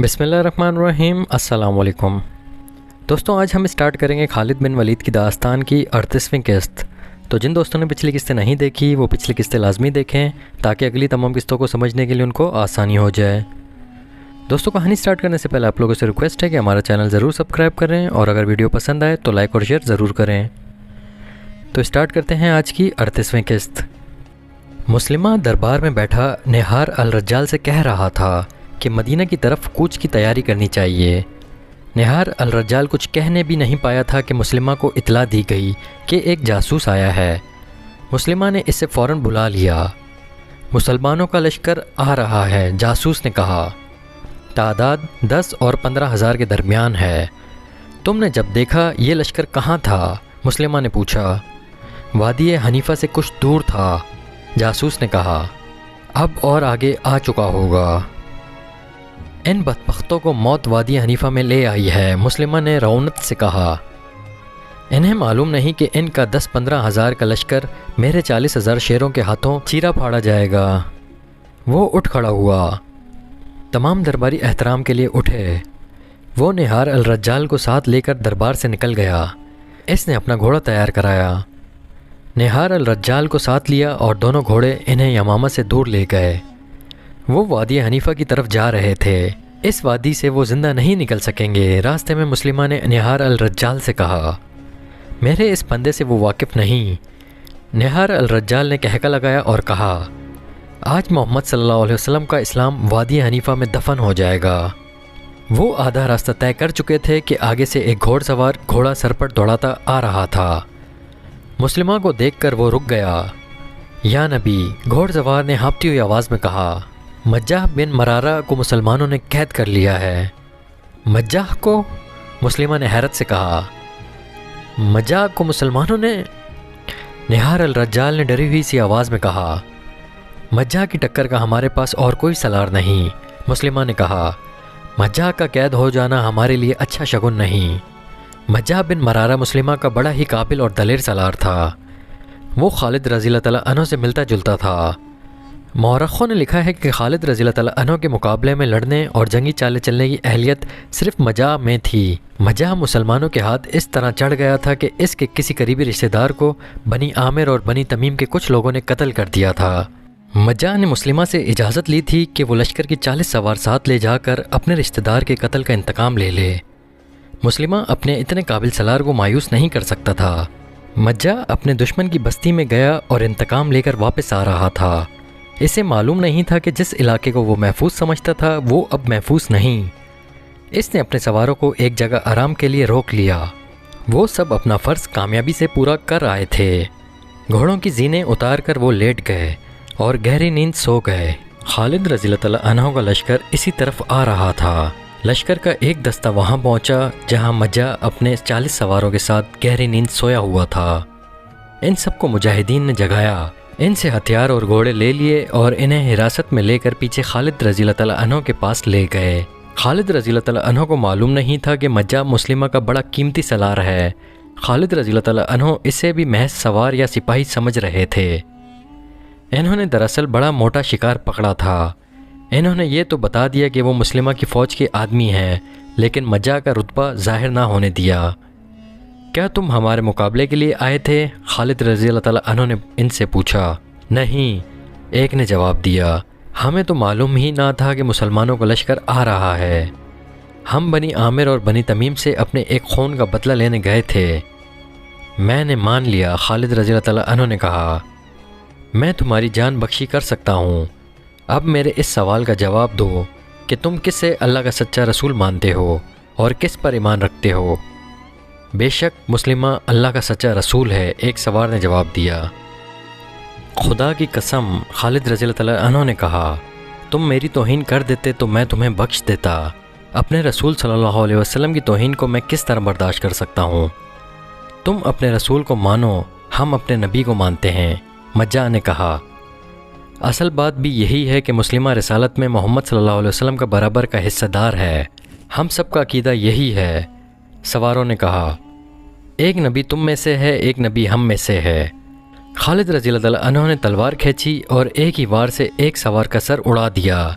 بسم اللہ الرحمن الرحیم۔ السلام علیکم دوستوں، آج ہم اسٹارٹ کریں گے خالد بن ولید کی داستان کی 38ویں قسط۔ تو جن دوستوں نے پچھلی قسطیں نہیں دیکھی وہ پچھلی قسطیں لازمی دیکھیں تاکہ اگلی تمام قسطوں کو سمجھنے کے لیے ان کو آسانی ہو جائے۔ دوستوں، کہانی اسٹارٹ کرنے سے پہلے آپ لوگوں سے ریکویسٹ ہے کہ ہمارا چینل ضرور سبسکرائب کریں اور اگر ویڈیو پسند آئے تو لائک اور شیئر ضرور کریں۔ تو اسٹارٹ کرتے ہیں آج کی 38ویں قسط۔ مسلمہ دربار میں بیٹھا نہار الرجال سے کہہ رہا تھا کہ مدینہ کی طرف کوچ کی تیاری کرنی چاہیے۔ نہار الرجال کچھ کہنے بھی نہیں پایا تھا کہ مسلمہ کو اطلاع دی گئی کہ ایک جاسوس آیا ہے۔ مسلمہ نے اسے فوراً بلا لیا۔ مسلمانوں کا لشکر آ رہا ہے، جاسوس نے کہا۔ تعداد 10 اور 15 ہزار کے درمیان ہے۔ تم نے جب دیکھا یہ لشکر کہاں تھا؟ مسلمہ نے پوچھا۔ وادی حنیفہ سے کچھ دور تھا، جاسوس نے کہا۔ اب اور آگے آ چکا ہوگا۔ ان بدبختوں کو موت وادی حنیفہ میں لے آئی ہے، مسلمہ نے رونت سے کہا۔ انہیں معلوم نہیں کہ ان کا 10-15 ہزار کا لشکر میرے 40 ہزار شیروں کے ہاتھوں چیرا پھاڑا جائے گا۔ وہ اٹھ کھڑا ہوا۔ تمام درباری احترام کے لیے اٹھے۔ وہ نہار الرجال کو ساتھ لے کر دربار سے نکل گیا۔ اس نے اپنا گھوڑا تیار کرایا۔ نہار الرجال کو ساتھ لیا اور دونوں گھوڑے انہیں یمامہ سے دور لے گئے۔ وہ وادی حنیفہ کی طرف جا رہے تھے۔ اس وادی سے وہ زندہ نہیں نکل سکیں گے۔ راستے میں مسلمہ نے نہار الرجال سے کہا، میرے اس بندے سے وہ واقف نہیں۔ نہار الرجال نے کہکا لگایا اور کہا، آج محمد صلی اللہ علیہ وسلم کا اسلام وادی حنیفہ میں دفن ہو جائے گا۔ وہ آدھا راستہ طے کر چکے تھے کہ آگے سے ایک گھوڑ سوار گھوڑا سر پر دوڑاتا آ رہا تھا۔ مسلمہ کو دیکھ کر وہ رک گیا۔ یا نبی، گھوڑ سوار نے ہانپتی ہوئی آواز میں کہا، مجاہ بن مرارہ کو مسلمانوں نے قید کر لیا ہے۔ مجاہ کو؟ مسلمہ نے حیرت سے کہا۔ مجاہ کو مسلمانوں نے؟ نہار الرجال نے ڈری ہوئی سی آواز میں کہا، مجاہ کی ٹکر کا ہمارے پاس اور کوئی سالار نہیں۔ مسلمہ نے کہا، مجاہ کا قید ہو جانا ہمارے لیے اچھا شگن نہیں۔ مجاہ بن مرارہ مسلمہ کا بڑا ہی قابل اور دلیر سالار تھا۔ وہ خالد رضی اللہ تعالیٰ عنہ سے ملتا جلتا تھا۔ مورخوں نے لکھا ہے کہ خالد رضی اللہ تعالیٰ عنہ کے مقابلے میں لڑنے اور جنگی چالیں چلنے کی اہلیت صرف مجاہ میں تھی۔ مجاہ مسلمانوں کے ہاتھ اس طرح چڑھ گیا تھا کہ اس کے کسی قریبی رشتہ دار کو بنی عامر اور بنی تمیم کے کچھ لوگوں نے قتل کر دیا تھا۔ مجاہ نے مسلمہ سے اجازت لی تھی کہ وہ لشکر کی 40 سوار ساتھ لے جا کر اپنے رشتہ دار کے قتل کا انتقام لے لے۔ مسلمہ اپنے اتنے قابل سالار کو مایوس نہیں کر سکتا تھا۔ مجاہ اپنے دشمن کی بستی میں گیا اور انتقام لے کر واپس آ رہا تھا۔ اسے معلوم نہیں تھا کہ جس علاقے کو وہ محفوظ سمجھتا تھا وہ اب محفوظ نہیں۔ اس نے اپنے سواروں کو ایک جگہ آرام کے لیے روک لیا۔ وہ سب اپنا فرض کامیابی سے پورا کر آئے تھے۔ گھوڑوں کی زینیں اتار کر وہ لیٹ گئے اور گہری نیند سو گئے۔ خالد رضی اللہ تعالیٰ عنہ کا لشکر اسی طرف آ رہا تھا۔ لشکر کا ایک دستہ وہاں پہنچا جہاں مجاہ اپنے 40 سواروں کے ساتھ گہری نیند سویا ہوا تھا۔ ان سب کو مجاہدین نے جگایا۔ ان سے ہتھیار اور گھوڑے لے لیے اور انہیں حراست میں لے کر پیچھے خالد رضی اللہ تعالیٰ عنہ کے پاس لے گئے۔ خالد رضی اللہ تعالیٰ عنہ کو معلوم نہیں تھا کہ مجاہ مسلمہ کا بڑا قیمتی سالار ہے۔ خالد رضی اللہ تعالیٰ عنہ اسے بھی محض سوار یا سپاہی سمجھ رہے تھے۔ انہوں نے دراصل بڑا موٹا شکار پکڑا تھا۔ انہوں نے یہ تو بتا دیا کہ وہ مسلمہ کی فوج کے آدمی ہیں، لیکن مجاہ کا رتبہ ظاہر نہ ہونے دیا۔ کیا تم ہمارے مقابلے کے لیے آئے تھے؟ خالد رضی اللہ تعالیٰ عنہ نے ان سے پوچھا۔ نہیں، ایک نے جواب دیا، ہمیں تو معلوم ہی نہ تھا کہ مسلمانوں کا لشکر آ رہا ہے۔ ہم بنی عامر اور بنی تمیم سے اپنے ایک خون کا بدلہ لینے گئے تھے۔ میں نے مان لیا، خالد رضی اللہ تعالیٰ عنہ نے کہا۔ میں تمہاری جان بخشی کر سکتا ہوں۔ اب میرے اس سوال کا جواب دو کہ تم کس سے اللہ کا سچا رسول مانتے ہو اور کس پر ایمان رکھتے ہو؟ بے شک مسلمہ اللہ کا سچا رسول ہے، ایک سوار نے جواب دیا۔ خدا کی قسم، خالد رضی اللہ تعالیٰ عنہ نے کہا، تم میری توہین کر دیتے تو میں تمہیں بخش دیتا۔ اپنے رسول صلی اللہ علیہ وسلم کی توہین کو میں کس طرح برداشت کر سکتا ہوں؟ تم اپنے رسول کو مانو، ہم اپنے نبی کو مانتے ہیں، مجاہ نے کہا۔ اصل بات بھی یہی ہے کہ مسلمہ رسالت میں محمد صلی اللہ علیہ وسلم کا برابر کا حصہ دار ہے۔ ہم سب کا عقیدہ یہی ہے، سواروں نے کہا۔ ایک نبی تم میں سے ہے، ایک نبی ہم میں سے ہے۔ خالد رضی اللہ عنہ نے تلوار کھینچی اور ایک ہی وار سے ایک سوار کا سر اڑا دیا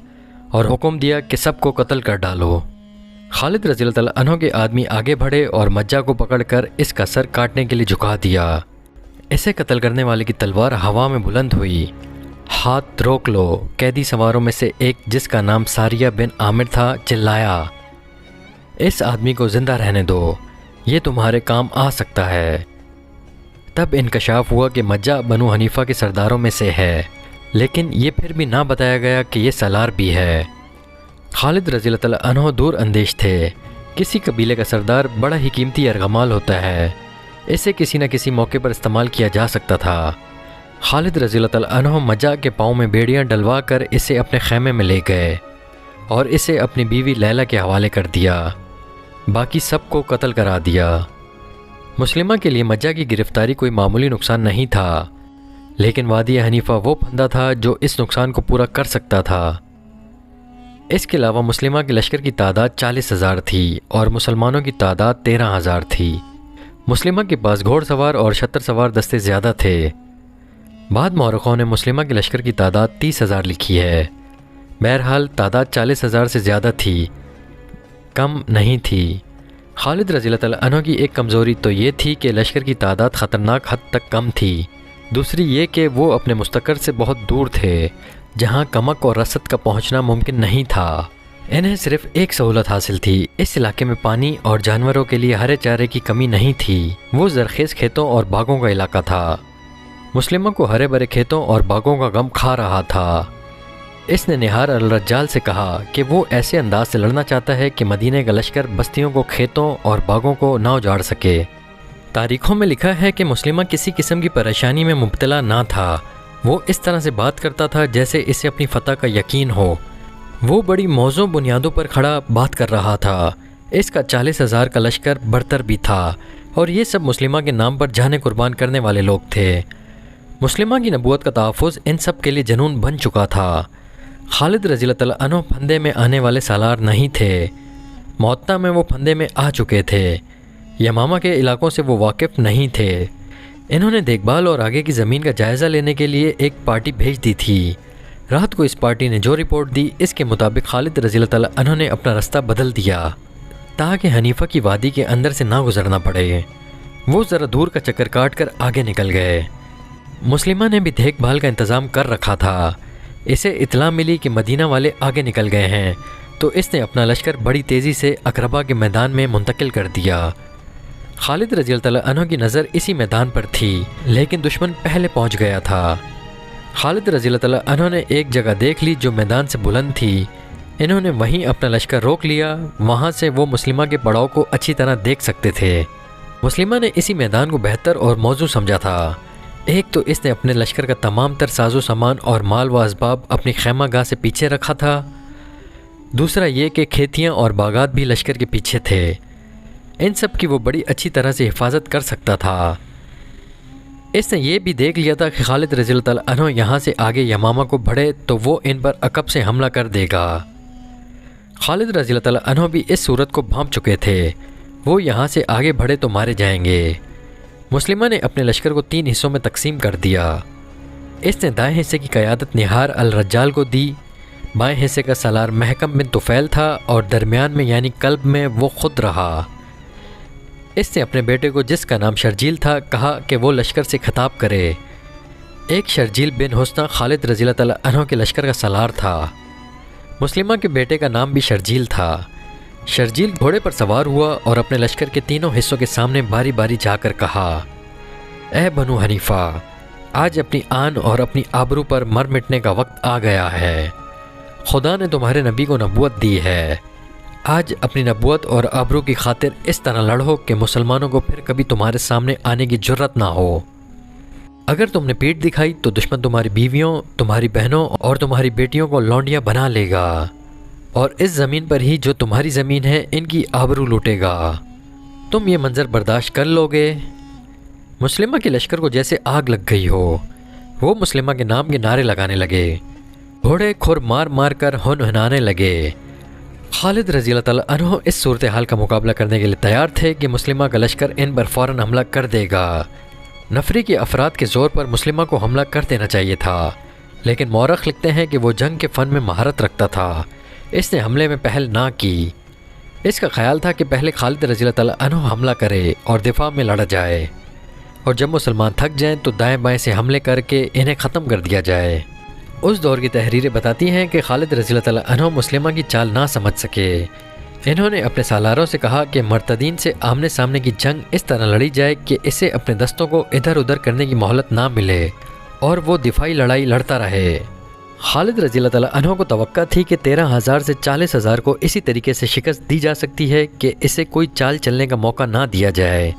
اور حکم دیا کہ سب کو قتل کر ڈالو۔ خالد رضی اللہ تعالیٰ عنہ کے آدمی آگے بڑھے اور مجہ کو پکڑ کر اس کا سر کاٹنے کے لیے جھکا دیا۔ اسے قتل کرنے والے کی تلوار ہوا میں بلند ہوئی۔ ہاتھ روک لو۔ قیدی سواروں میں سے ایک جس کا نام ساریہ بن عامر تھا چلایا، اس آدمی کو زندہ رہنے دو، یہ تمہارے کام آ سکتا ہے۔ تب انکشاف ہوا کہ مجہ بنو حنیفہ کے سرداروں میں سے ہے، لیکن یہ پھر بھی نہ بتایا گیا کہ یہ سالار بھی ہے۔ خالد رضی اللہ تعالیٰ عنہ دور اندیش تھے۔ کسی قبیلے کا سردار بڑا ہی قیمتی ارغمال ہوتا ہے، اسے کسی نہ کسی موقع پر استعمال کیا جا سکتا تھا۔ خالد رضی اللہ تعالیٰ عنہ مجہ کے پاؤں میں بیڑیاں ڈلوا کر اسے اپنے خیمے میں لے گئے اور اسے اپنی بیوی لیلا کے حوالے کر دیا، باقی سب کو قتل کرا دیا۔ مسلمہ کے لیے مجہ کی گرفتاری کوئی معمولی نقصان نہیں تھا، لیکن وادی حنیفہ وہ پھندا تھا جو اس نقصان کو پورا کر سکتا تھا۔ اس کے علاوہ مسلمہ کے لشکر کی تعداد 40,000 تھی اور مسلمانوں کی تعداد 13,000 تھی۔ مسلمہ کے پاس گھوڑ سوار اور شتر سوار دستے زیادہ تھے۔ بعد مورخوں نے مسلمہ کے لشکر کی تعداد 30,000 لکھی ہے۔ بہرحال تعداد 40,000 سے زیادہ تھی، کم نہیں تھی۔ خالد رضی اللہ تعالیٰ عنہ کی ایک کمزوری تو یہ تھی کہ لشکر کی تعداد خطرناک حد تک کم تھی، دوسری یہ کہ وہ اپنے مستقر سے بہت دور تھے، جہاں کمک اور رسد کا پہنچنا ممکن نہیں تھا۔ انہیں صرف ایک سہولت حاصل تھی، اس علاقے میں پانی اور جانوروں کے لیے ہرے چارے کی کمی نہیں تھی، وہ زرخیز کھیتوں اور باغوں کا علاقہ تھا۔ مسلمہ کو ہرے بھرے کھیتوں اور باغوں کا غم کھا رہا تھا۔ اس نے نہار الرجال سے کہا کہ وہ ایسے انداز سے لڑنا چاہتا ہے کہ مدینہ کا لشکر بستیوں کو کھیتوں اور باغوں کو نہ اجاڑ سکے۔ تاریخوں میں لکھا ہے کہ مسلمہ کسی قسم کی پریشانی میں مبتلا نہ تھا، وہ اس طرح سے بات کرتا تھا جیسے اسے اپنی فتح کا یقین ہو۔ وہ بڑی موزوں بنیادوں پر کھڑا بات کر رہا تھا۔ اس کا 40,000 کا لشکر برتر بھی تھا اور یہ سب مسلمہ کے نام پر جانیں قربان کرنے والے لوگ تھے۔ مسلمہ کی نبوت کا تحفظ ان سب کے لیے جنون بن چکا تھا۔ خالد رضی اللہ تعالیٰ عنہ پھندے میں آنے والے سالار نہیں تھے، معطا میں وہ پھندے میں آ چکے تھے، یمامہ کے علاقوں سے وہ واقف نہیں تھے۔ انہوں نے دیکھ بھال اور آگے کی زمین کا جائزہ لینے کے لیے ایک پارٹی بھیج دی تھی۔ رات کو اس پارٹی نے جو رپورٹ دی اس کے مطابق خالد رضی اللہ تعالیٰ عنہ نے اپنا راستہ بدل دیا تاکہ حنیفہ کی وادی کے اندر سے نہ گزرنا پڑے۔ وہ ذرا دور کا چکر کاٹ کر آگے نکل گئے۔ مسلمہ نے بھی دیکھ بھال کا انتظام کر رکھا تھا۔ اسے اطلاع ملی کہ مدینہ والے آگے نکل گئے ہیں تو اس نے اپنا لشکر بڑی تیزی سے اقربہ کے میدان میں منتقل کر دیا۔ خالد رضی اللہ تعالیٰ عنہ کی نظر اسی میدان پر تھی، لیکن دشمن پہلے پہنچ گیا تھا۔ خالد رضی اللہ تعالیٰ عنہ نے ایک جگہ دیکھ لی جو میدان سے بلند تھی، انہوں نے وہیں اپنا لشکر روک لیا، وہاں سے وہ مسلمہ کے پڑاؤ کو اچھی طرح دیکھ سکتے تھے۔ مسلمہ نے اسی میدان کو بہتر اور موزوں سمجھا تھا۔ ایک تو اس نے اپنے لشکر کا تمام تر ساز و سامان اور مال و اسباب اپنی خیمہ گاہ سے پیچھے رکھا تھا، دوسرا یہ کہ کھیتیاں اور باغات بھی لشکر کے پیچھے تھے، ان سب کی وہ بڑی اچھی طرح سے حفاظت کر سکتا تھا۔ اس نے یہ بھی دیکھ لیا تھا کہ خالد رضی اللہ تعالیٰ عنہ یہاں سے آگے یمامہ کو بڑھے تو وہ ان پر عقب سے حملہ کر دے گا۔ خالد رضی اللہ تعالیٰ عنہ بھی اس صورت کو بھانپ چکے تھے، وہ یہاں سے آگے بڑھے تو مارے جائیں گے۔ مسلمہ نے اپنے لشکر کو 3 حصوں میں تقسیم کر دیا۔ اس نے دائیں حصے کی قیادت نہار الرجال کو دی، بائیں حصے کا سالار محکم بن طفیل تھا اور درمیان میں یعنی قلب میں وہ خود رہا۔ اس نے اپنے بیٹے کو جس کا نام شرجیل تھا کہا کہ وہ لشکر سے خطاب کرے۔ ایک شرجیل بن حسنہ خالد رضی اللہ تعالیٰ عنہ کے لشکر کا سالار تھا۔ مسلمہ کے بیٹے کا نام بھی شرجیل تھا۔ شرجیل گھوڑے پر سوار ہوا اور اپنے لشکر کے تینوں حصوں کے سامنے باری باری جا کر کہا، اے بنو حنیفہ، آج اپنی آن اور اپنی آبرو پر مر مٹنے کا وقت آ گیا ہے۔ خدا نے تمہارے نبی کو نبوت دی ہے، آج اپنی نبوت اور آبرو کی خاطر اس طرح لڑو کہ مسلمانوں کو پھر کبھی تمہارے سامنے آنے کی جرت نہ ہو۔ اگر تم نے پیٹھ دکھائی تو دشمن تمہاری بیویوں، تمہاری بہنوں اور تمہاری بیٹیوں کو لونڈیاں بنا لے گا، اور اس زمین پر ہی جو تمہاری زمین ہے ان کی آبرو لوٹے گا۔ تم یہ منظر برداشت کر لو گے؟ مسلمہ کے لشکر کو جیسے آگ لگ گئی ہو، وہ مسلمہ کے نام کے نعرے لگانے لگے، گھوڑے کھر مار مار کر ہنہنانے لگے۔ خالد رضی اللہ تعالیٰ عنہ اس صورتحال کا مقابلہ کرنے کے لیے تیار تھے کہ مسلمہ کا لشکر ان پر فوراً حملہ کر دے گا۔ نفری کے افراد کے زور پر مسلمہ کو حملہ کر دینا چاہیے تھا، لیکن مورخ لکھتے ہیں کہ وہ جنگ کے فن میں مہارت رکھتا تھا، اس نے حملے میں پہل نہ کی۔ اس کا خیال تھا کہ پہلے خالد رضی اللہ تعالیٰ عنہ حملہ کرے اور دفاع میں لڑا جائے، اور جب مسلمان تھک جائیں تو دائیں بائیں سے حملے کر کے انہیں ختم کر دیا جائے۔ اس دور کی تحریریں بتاتی ہیں کہ خالد رضی اللہ تعالیٰ عنہ مسلمہ کی چال نہ سمجھ سکے۔ انہوں نے اپنے سالاروں سے کہا کہ مرتدین سے آمنے سامنے کی جنگ اس طرح لڑی جائے کہ اسے اپنے دستوں کو ادھر ادھر کرنے کی مہلت نہ ملے اور وہ دفاعی لڑائی لڑتا رہے۔ خالد رضی اللہ تعالیٰ عنہ کو توقع تھی کہ 13,000 سے 40,000 کو اسی طریقے سے شکست دی جا سکتی ہے کہ اسے کوئی چال چلنے کا موقع نہ دیا جائے۔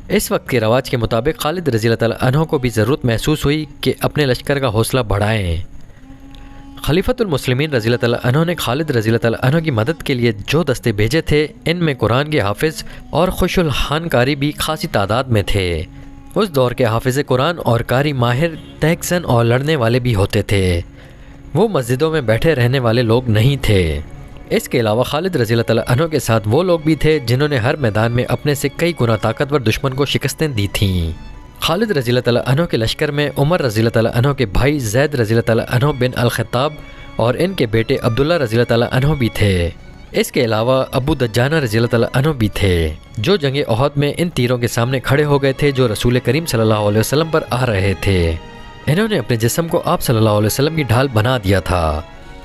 اس وقت کے رواج کے مطابق خالد رضی اللہ تعالیٰ عنہ کو بھی ضرورت محسوس ہوئی کہ اپنے لشکر کا حوصلہ بڑھائیں۔ خلیفۃ المسلمین رضی اللہ تعالیٰ عنہ نے خالد رضی اللہ تعالیٰ عنہ کی مدد کے لیے جو دستے بھیجے تھے، ان میں قرآن کے حافظ اور خوش الحان قاری بھی خاصی تعداد میں تھے۔ اس دور کے حافظ قرآن اور قاری ماہر تہک زن اور لڑنے والے بھی ہوتے تھے، وہ مسجدوں میں بیٹھے رہنے والے لوگ نہیں تھے۔ اس کے علاوہ خالد رضی اللہ تعالیٰ عنہ کے ساتھ وہ لوگ بھی تھے جنہوں نے ہر میدان میں اپنے سے کئی گنا طاقتور دشمن کو شکستیں دی تھیں۔ خالد رضی اللہ تعالیٰ عنہ کے لشکر میں عمر رضی اللہ تعالیٰ عنہ کے بھائی زید رضی اللہ تعالیٰ عنہ بن الخطاب اور ان کے بیٹے عبداللہ رضی اللہ تعالیٰ عنہ بھی تھے۔ اس کے علاوہ ابو دجانہ رضی اللہ تعالیٰ عنہ بھی تھے، جو جنگ احد میں ان تیروں کے سامنے کھڑے ہو گئے تھے جو رسول کریم صلی اللہ علیہ وسلم پر آ رہے تھے۔ انہوں نے اپنے جسم کو آپ صلی اللہ علیہ وسلم کی ڈھال بنا دیا تھا۔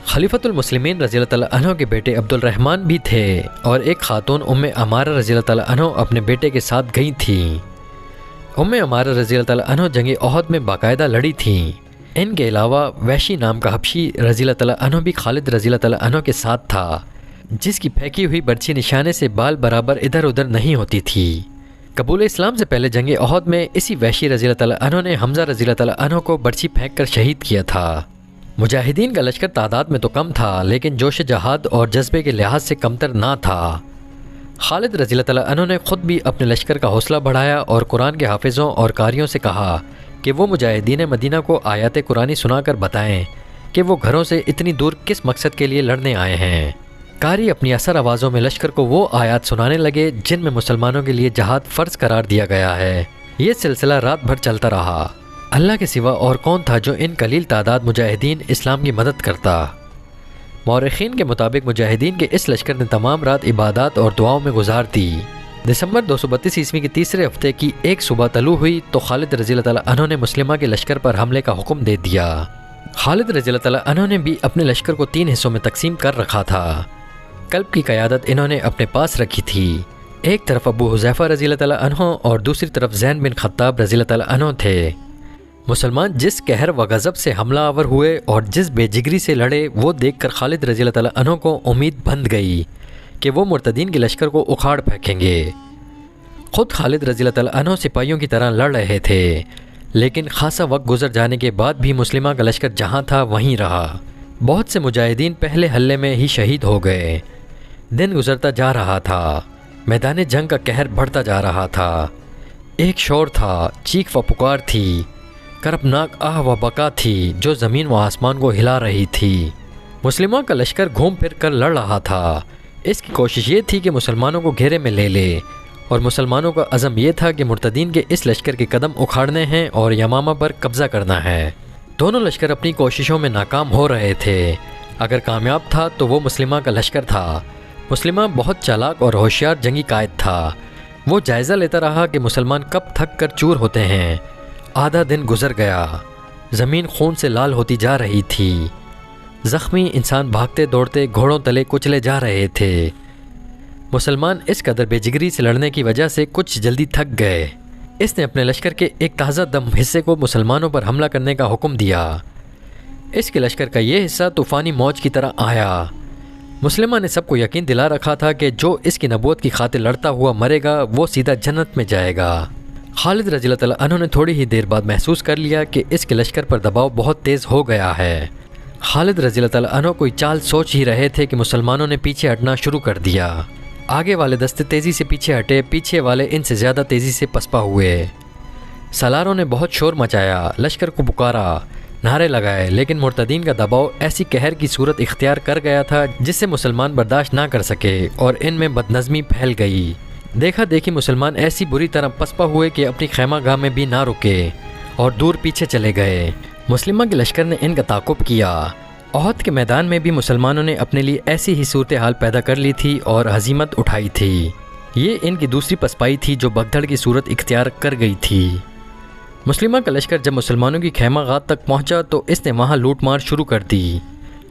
خلیفۃ المسلمین رضی اللہ تعالیٰ عنہ کے بیٹے عبد الرحمن بھی تھے، اور ایک خاتون ام عمارہ رضی اللہ تعالیٰ عنہ اپنے بیٹے کے ساتھ گئی تھیں۔ ام عمارہ رضی اللہ تعالیٰ عنہ جنگ احد میں باقاعدہ لڑی تھیں۔ ان کے علاوہ وحشی نام کا حبشی رضی اللہ تعالیٰ عنہ بھی خالد رضی اللہ تعالیٰ عنہ کے ساتھ تھا، جس کی پھینکی ہوئی برچی نشانے سے بال برابر ادھر ادھر نہیں ہوتی تھی۔ قبول اسلام سے پہلے جنگ احد میں اسی وحشی رضی اللہ تعالیٰ عنہ نے حمزہ رضی اللہ تعالیٰ عنہ کو برچی پھینک کر شہید کیا تھا۔ مجاہدین کا لشکر تعداد میں تو کم تھا، لیکن جوش جہاد اور جذبے کے لحاظ سے کمتر نہ تھا۔ خالد رضی اللہ تعالیٰ عنہ نے خود بھی اپنے لشکر کا حوصلہ بڑھایا اور قرآن کے حافظوں اور قاریوں سے کہا کہ وہ مجاہدین مدینہ کو آیات قرآنی سنا کر بتائیں کہ وہ گھروں سے اتنی دور کس مقصد کے لیے لڑنے آئے ہیں۔ قاری اپنی اثر آوازوں میں لشکر کو وہ آیات سنانے لگے جن میں مسلمانوں کے لیے جہاد فرض قرار دیا گیا ہے۔ یہ سلسلہ رات بھر چلتا رہا۔ اللہ کے سوا اور کون تھا جو ان قلیل تعداد مجاہدین اسلام کی مدد کرتا؟ مورخین کے مطابق مجاہدین کے اس لشکر نے تمام رات عبادات اور دعاؤں میں گزار دی۔ دسمبر 232 عیسوی کے تیسرے ہفتے کی ایک صبح طلوع ہوئی تو خالد رضی اللہ تعالیٰ عنہ نے مسلمہ کے لشکر پر حملے کا حکم دے دیا۔ خالد رضی اللہ تعالیٰ عنہ نے بھی اپنے لشکر کو 3 حصوں میں تقسیم کر رکھا تھا۔ قلب کی قیادت انہوں نے اپنے پاس رکھی تھی۔ ایک طرف ابو حذیفہ رضی اللہ تعالیٰ عنہ اور دوسری طرف زین بن خطاب رضی اللہ تعالیٰ عنہ تھے۔ مسلمان جس قہر و غضب سے حملہ آور ہوئے اور جس بے جگری سے لڑے، وہ دیکھ کر خالد رضی اللہ تعالیٰ عنہ کو امید بندھ گئی کہ وہ مرتدین کے لشکر کو اکھاڑ پھینکیں گے۔ خود خالد رضی اللہ تعالیٰ عنہ سپاہیوں کی طرح لڑ رہے تھے، لیکن خاصا وقت گزر جانے کے بعد بھی مسلمہ کا لشکر جہاں تھا وہیں رہا۔ بہت سے مجاہدین پہلے حملے میں ہی شہید ہو گئے۔ دن گزرتا جا رہا تھا، میدان جنگ کا قہر بڑھتا جا رہا تھا۔ ایک شور تھا، چیخ و پکار تھی، کربناک آہ و بکا تھی جو زمین و آسمان کو ہلا رہی تھی۔ مسلموں کا لشکر گھوم پھر کر لڑ رہا تھا۔ اس کی کوشش یہ تھی کہ مسلمانوں کو گھیرے میں لے لے، اور مسلمانوں کا عزم یہ تھا کہ مرتدین کے اس لشکر کے قدم اکھاڑنے ہیں اور یمامہ پر قبضہ کرنا ہے۔ دونوں لشکر اپنی کوششوں میں ناکام ہو رہے تھے۔ اگر کامیاب تھا تو وہ مسلمہ کا لشکر تھا۔ مسلمہ بہت چالاک اور ہوشیار جنگی قائد تھا۔ وہ جائزہ لیتا رہا کہ مسلمان کب تھک کر چور ہوتے ہیں۔ آدھا دن گزر گیا، زمین خون سے لال ہوتی جا رہی تھی۔ زخمی انسان بھاگتے دوڑتے گھوڑوں تلے کچلے جا رہے تھے۔ مسلمان اس قدر بے جگری سے لڑنے کی وجہ سے کچھ جلدی تھک گئے۔ اس نے اپنے لشکر کے ایک تازہ دم حصے کو مسلمانوں پر حملہ کرنے کا حکم دیا۔ اس کے لشکر کا یہ حصہ طوفانی موج کی طرح آیا۔ مسلمہ نے سب کو یقین دلا رکھا تھا کہ جو اس کی نبوت کی خاطر لڑتا ہوا مرے گا وہ سیدھا جنت میں جائے گا۔ خالد رضی اللہ تعالیٰ عنہ نے تھوڑی ہی دیر بعد محسوس کر لیا کہ اس کے لشکر پر دباؤ بہت تیز ہو گیا ہے۔ خالد رضی اللہ تعالیٰ عنہ کوئی چال سوچ ہی رہے تھے کہ مسلمانوں نے پیچھے ہٹنا شروع کر دیا۔ آگے والے دستے تیزی سے پیچھے ہٹے، پیچھے والے ان سے زیادہ تیزی سے پسپا ہوئے۔ سالاروں نے بہت شور مچایا، لشکر کو پکارا، نعرے لگائے، لیکن مرتدین کا دباؤ ایسی قہر کی صورت اختیار کر گیا تھا جس سے مسلمان برداشت نہ کر سکے اور ان میں بدنظمی پھیل گئی۔ دیکھا دیکھی مسلمان ایسی بری طرح پسپا ہوئے کہ اپنی خیمہ گاہ میں بھی نہ رکے اور دور پیچھے چلے گئے۔ مسلمہ کے لشکر نے ان کا تعاقب کیا۔ احد کے میدان میں بھی مسلمانوں نے اپنے لیے ایسی ہی صورتحال پیدا کر لی تھی اور ہزیمت اٹھائی تھی۔ یہ ان کی دوسری پسپائی تھی جو بگدڑ کی صورت اختیار کر گئی تھی۔ مسلمہ کا لشکر جب مسلمانوں کی خیمہ غات تک پہنچا تو اس نے وہاں لوٹ مار شروع کر دی۔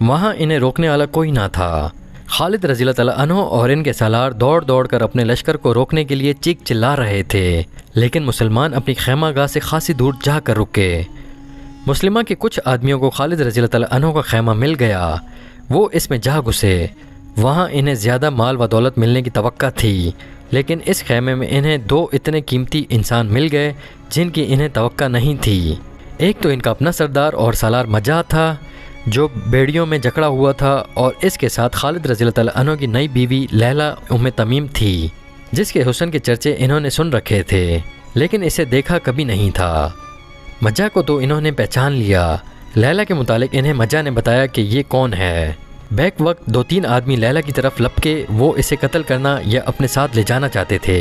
وہاں انہیں روکنے والا کوئی نہ تھا۔ خالد رضی اللہ تعالیٰ عنہ اور ان کے سالار دوڑ دوڑ کر اپنے لشکر کو روکنے کے لیے چیخ چلا رہے تھے، لیکن مسلمان اپنی خیمہ گاہ سے خاصی دور جا کر رکے۔ مسلمہ کے کچھ آدمیوں کو خالد رضی اللہ تعالیٰ عنہ کا خیمہ مل گیا، وہ اس میں جا گھسے۔ وہاں انہیں زیادہ مال و دولت ملنے کی توقع تھی، لیکن اس خیمے میں انہیں 2 اتنے قیمتی انسان مل گئے جن کی انہیں توقع نہیں تھی۔ ایک تو ان کا اپنا سردار اور سالار مجاہ تھا جو بیڑیوں میں جکڑا ہوا تھا، اور اس کے ساتھ خالد رضی اللہ تعالیٰ عنہ کی نئی بیوی لیلہ ام تمیم تھی، جس کے حسن کے چرچے انہوں نے سن رکھے تھے لیکن اسے دیکھا کبھی نہیں تھا۔ مجاہ کو تو انہوں نے پہچان لیا۔ لیلہ کے متعلق انہیں مجاہ نے بتایا کہ یہ کون ہے۔ بیک وقت 2-3 آدمی لیلہ کی طرف لپکے، وہ اسے قتل کرنا یا اپنے ساتھ لے جانا چاہتے تھے۔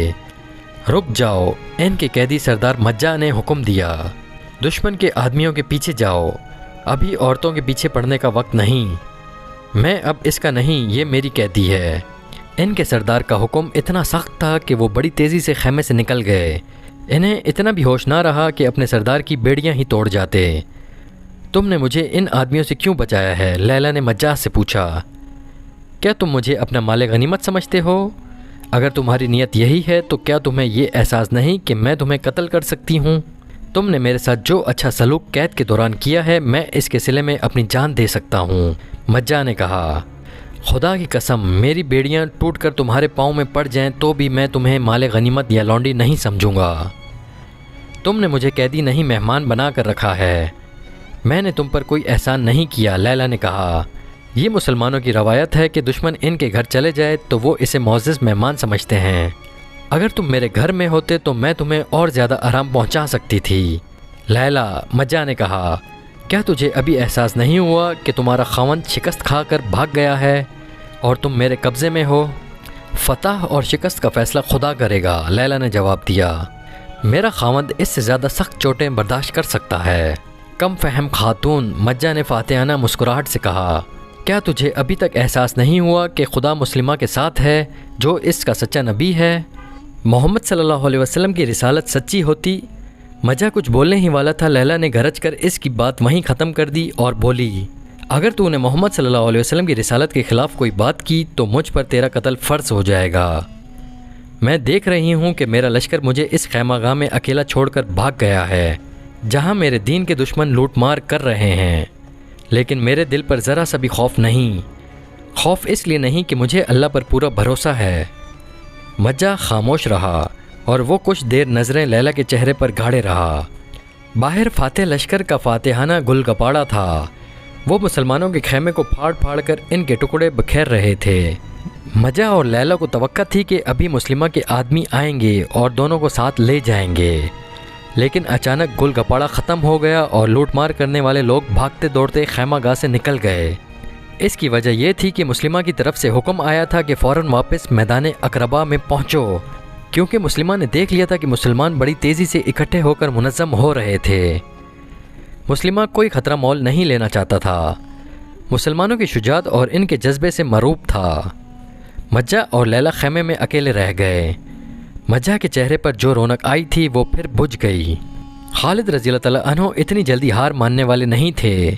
رک جاؤ، ان کے قیدی سردار مجاہ نے حکم دیا، دشمن کے آدمیوں کے پیچھے جاؤ، ابھی عورتوں کے پیچھے پڑنے کا وقت نہیں۔ میں اب اس کا نہیں، یہ میری قیدی ہے۔ ان کے سردار کا حکم اتنا سخت تھا کہ وہ بڑی تیزی سے خیمے سے نکل گئے۔ انہیں اتنا بھی ہوش نہ رہا کہ اپنے سردار کی بیڑیاں ہی توڑ جاتے۔ تم نے مجھے ان آدمیوں سے کیوں بچایا ہے؟ لیلہ نے مجاہ سے پوچھا۔ کیا تم مجھے اپنا مال غنیمت سمجھتے ہو؟ اگر تمہاری نیت یہی ہے تو کیا تمہیں یہ احساس نہیں کہ میں تمہیں قتل کر سکتی ہوں؟ تم نے میرے ساتھ جو اچھا سلوک قید کے دوران کیا ہے، میں اس کے صلے میں اپنی جان دے سکتا ہوں۔ مجاہ نے کہا، خدا کی قسم، میری بیڑیاں ٹوٹ کر تمہارے پاؤں میں پڑ جائیں تو بھی میں تمہیں مال غنیمت یا لونڈی نہیں سمجھوں گا۔ تم نے مجھے قیدی نہیں مہمان بنا کر رکھا ہے، میں نے تم پر کوئی احسان نہیں کیا۔ لیلہ نے کہا، یہ مسلمانوں کی روایت ہے کہ دشمن ان کے گھر چلے جائے تو وہ اسے معزز مہمان سمجھتے ہیں۔ اگر تم میرے گھر میں ہوتے تو میں تمہیں اور زیادہ آرام پہنچا سکتی تھی۔ لیلہ، مجاہ نے کہا، کیا تجھے ابھی احساس نہیں ہوا کہ تمہارا خاوند شکست کھا کر بھاگ گیا ہے اور تم میرے قبضے میں ہو؟ فتح اور شکست کا فیصلہ خدا کرے گا، لیلہ نے جواب دیا۔ میرا خاوند اس سے زیادہ سخت چوٹیں برداشت کر سکتا ہے۔ کم فہم خاتون، مجاہ نے فاتحانہ مسکراہٹ سے کہا، کیا تجھے ابھی تک احساس نہیں ہوا کہ خدا مسلمہ کے ساتھ ہے جو اس کا سچا نبی ہے؟ محمد صلی اللہ علیہ وسلم کی رسالت سچی ہوتی۔ مجاہ کچھ بولنے ہی والا تھا، لیلہ نے گرج کر اس کی بات وہیں ختم کر دی اور بولی، اگر تو نے محمد صلی اللہ علیہ وسلم کی رسالت کے خلاف کوئی بات کی تو مجھ پر تیرا قتل فرض ہو جائے گا۔ میں دیکھ رہی ہوں کہ میرا لشکر مجھے اس خیمہ گاہ میں اکیلا چھوڑ کر بھاگ گیا ہے جہاں میرے دین کے دشمن لوٹ مار کر رہے ہیں، لیکن میرے دل پر ذرا سا بھی خوف نہیں۔ خوف اس لیے نہیں کہ مجھے اللہ پر پورا بھروسہ ہے۔ مجاہ خاموش رہا اور وہ کچھ دیر نظریں لیلہ کے چہرے پر گاڑے رہا۔ باہر فاتح لشکر کا فاتحانہ گل گپاڑا تھا، وہ مسلمانوں کے خیمے کو پھاڑ پھاڑ کر ان کے ٹکڑے بکھیر رہے تھے۔ مجاہ اور لیلہ کو توقع تھی کہ ابھی مسلمہ کے آدمی آئیں گے اور دونوں کو ساتھ لے جائیں گے، لیکن اچانک گل گپاڑا ختم ہو گیا اور لوٹ مار کرنے والے لوگ بھاگتے دوڑتے خیمہ گاہ سے نکل گئے۔ اس کی وجہ یہ تھی کہ مسلمہ کی طرف سے حکم آیا تھا کہ فوراً واپس میدان اقربہ میں پہنچو، کیونکہ مسلمہ نے دیکھ لیا تھا کہ مسلمان بڑی تیزی سے اکٹھے ہو کر منظم ہو رہے تھے۔ مسلمہ کوئی خطرہ مول نہیں لینا چاہتا تھا، مسلمانوں کی شجاعت اور ان کے جذبے سے مروب تھا۔ مجاہ اور لیلہ خیمے میں اکیلے رہ گئے۔ مجاہ کے چہرے پر جو رونق آئی تھی وہ پھر بجھ گئی۔ خالد رضی اللہ تعالیٰ عنہ اتنی جلدی ہار ماننے والے نہیں تھے،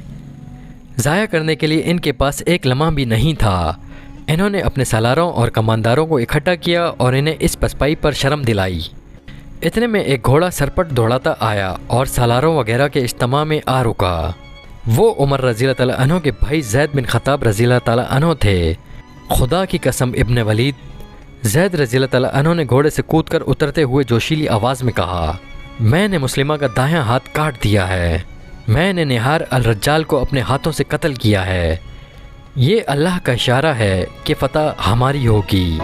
ضائع کرنے کے لیے ان کے پاس ایک لمحہ بھی نہیں تھا۔ انہوں نے اپنے سالاروں اور کمانداروں کو اکٹھا کیا اور انہیں اس پسپائی پر شرم دلائی۔ اتنے میں ایک گھوڑا سرپٹ دوڑاتا آیا اور سالاروں وغیرہ کے اجتماع میں آ رکا۔ وہ عمر رضی اللہ تعالیٰ عنہ کے بھائی زید بن خطاب رضی اللہ تعالیٰ عنہ تھے۔ خدا کی قسم ابن ولید، زید رضی اللہ تعالیٰ عنہ نے گھوڑے سے کود کر اترتے ہوئے جوشیلی آواز میں کہا، میں نے مسلمہ کا دایاں ہاتھ کاٹ دیا ہے، میں نے نہار الرجال کو اپنے ہاتھوں سے قتل کیا ہے، یہ اللہ کا اشارہ ہے کہ فتح ہماری ہوگی۔